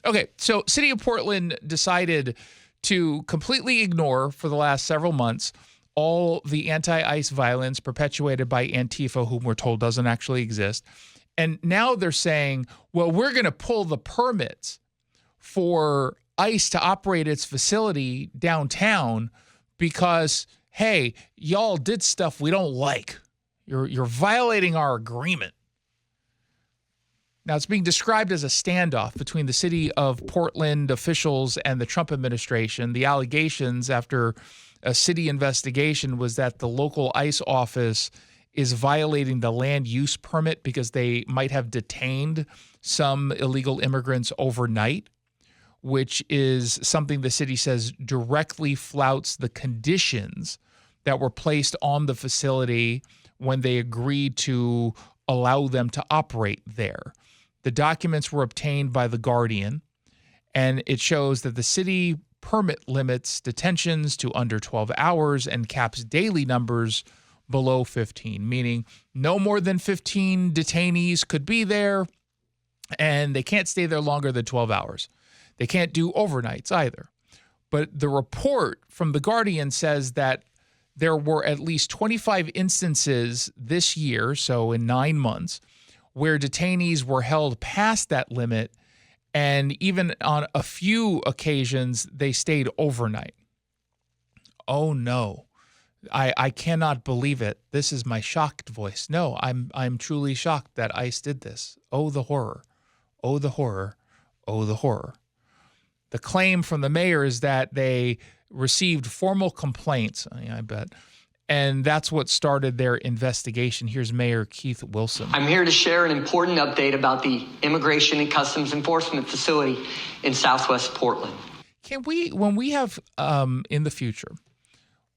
Okay, so City of Portland decided to completely ignore for the last several months all the anti-ICE violence perpetuated by Antifa, whom we're told doesn't actually exist. And now they're saying, well, we're going to pull the permits for ICE to operate its facility downtown because, hey, y'all did stuff we don't like. You're violating our agreement. Now, it's being described as a standoff between the city of Portland officials and the Trump administration. The allegations after a city investigation was that the local ICE office is violating the land use permit because they might have detained some illegal immigrants overnight, which is something the city says directly flouts the conditions that were placed on the facility when they agreed to allow them to operate there. The documents were obtained by The Guardian, and it shows that the city permit limits detentions to under 12 hours and caps daily numbers below 15, meaning no more than 15 detainees could be there, and they can't stay there longer than 12 hours. They can't do overnights either. But the report from The Guardian says that there were at least 25 instances this year, so in 9 months, where detainees were held past that limit, and even on a few occasions, they stayed overnight. Oh no, I cannot believe it. This is my shocked voice. No, I'm truly shocked that ICE did this. Oh, the horror. Oh, the horror. Oh, the horror. The claim from the mayor is that they received formal complaints, I bet, and that's what started their investigation. Here's Mayor Keith Wilson. I'm here to share an important update about the Immigration and Customs Enforcement Facility in Southwest Portland. Can we, when we have, in the future,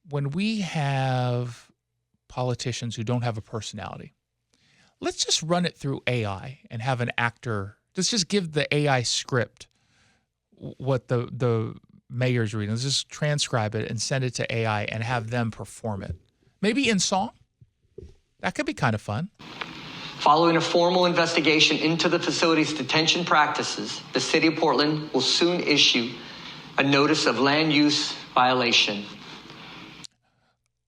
when we have politicians who don't have a personality, let's just run it through AI and have an actor, let's just give the AI script what the mayor's reading. Let's just transcribe it and send it to AI and have them perform it. Maybe in song? That could be kind of fun. Following a formal investigation into the facility's detention practices, the City of Portland will soon issue a notice of land use violation.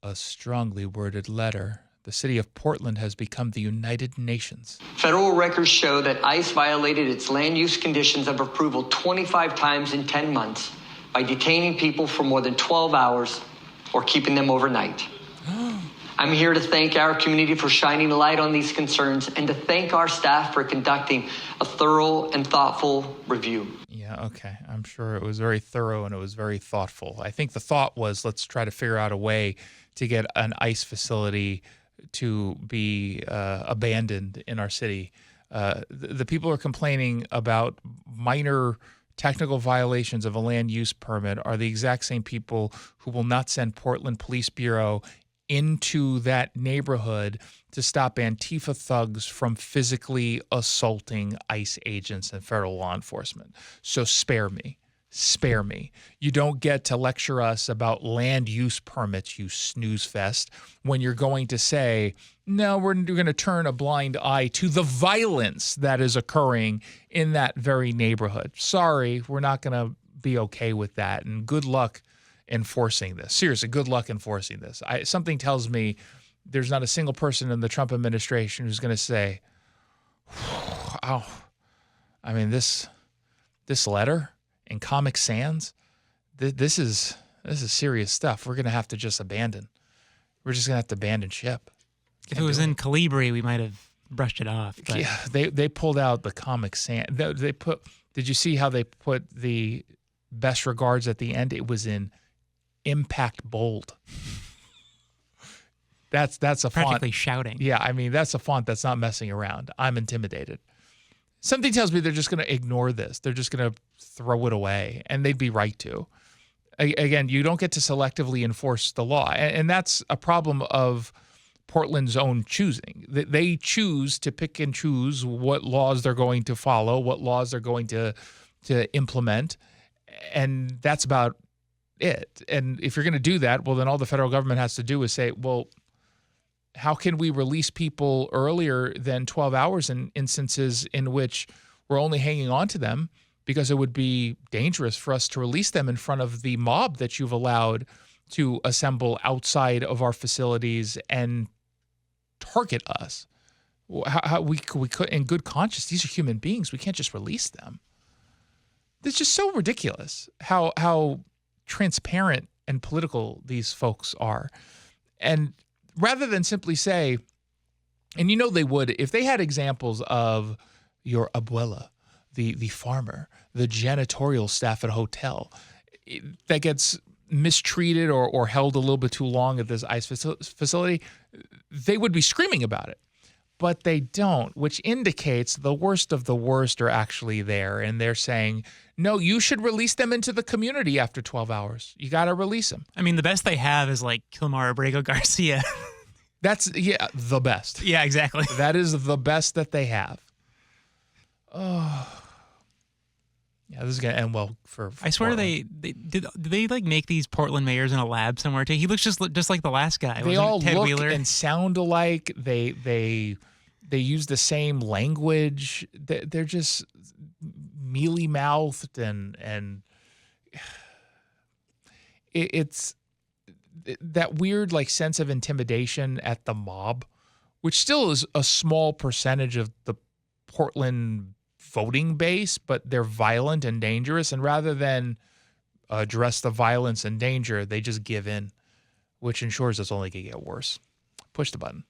A strongly worded letter. The City of Portland has become the United Nations. Federal records show that ICE violated its land use conditions of approval 25 times in 10 months by detaining people for more than 12 hours or keeping them overnight. I'm here to thank our community for shining a light on these concerns and to thank our staff for conducting a thorough and thoughtful review. Yeah, okay. I'm sure it was very thorough and it was very thoughtful. I think the thought was, let's try to figure out a way to get an ICE facility to be abandoned in our city. The people are complaining about minor technical violations of a land use permit are the exact same people who will not send Portland Police Bureau into that neighborhood to stop Antifa thugs from physically assaulting ICE agents and federal law enforcement. So spare me. Spare me. You don't get to lecture us about land use permits, you snooze fest, when you're going to say, no, we're going to turn a blind eye to the violence that is occurring in that very neighborhood. Sorry, we're not going to be okay with that. And good luck enforcing this. Seriously, good luck enforcing this. Something tells me there's not a single person in the Trump administration who's going to say, oh, I mean, this letter in Comic Sans, this is serious stuff. We're going to have to just abandon. We're just going to have to abandon ship. If it was in Calibri, we might have brushed it off. But. Yeah, they pulled out the Comic Sans. They put. Did you see how they put the best regards at the end? It was in impact bold. That's a practically font. Shouting. Yeah, I mean that's a font that's not messing around. I'm intimidated. Something tells me they're just going to ignore this. They're just going to throw it away, and they'd be right to. Again, you don't get to selectively enforce the law, and that's a problem of Portland's own choosing. They choose to pick and choose what laws they're going to follow, what laws they're going to implement, and that's about it. And if you're going to do that, well, then all the federal government has to do is say, well, how can we release people earlier than 12 hours in instances in which we're only hanging on to them because it would be dangerous for us to release them in front of the mob that you've allowed to assemble outside of our facilities and target us. How we could, in good conscience, these are human beings. We can't just release them. It's just so ridiculous how transparent and political these folks are. And rather than simply say, and you know they would, if they had examples of your abuela, the farmer, the janitorial staff at a hotel that gets mistreated or held a little bit too long at this ICE facility, they would be screaming about it. But they don't, which indicates the worst of the worst are actually there. And they're saying, no, you should release them into the community after 12 hours. You got to release them. I mean, the best they have is like Kilmar Abrego Garcia. That's, the best. Yeah, exactly. That is the best that they have. Oh. Yeah, this is going to end well for I swear Portland. did they like make these Portland mayors in a lab somewhere too? He looks just like the last guy. They Wasn't all Ted look Wheeler? and sound alike. They use the same language. They're just mealy mouthed and it's that weird like sense of intimidation at the mob, which still is a small percentage of the Portland voting base, but they're violent and dangerous. And rather than address the violence and danger, they just give in, which ensures it's only going to get worse. Push the button.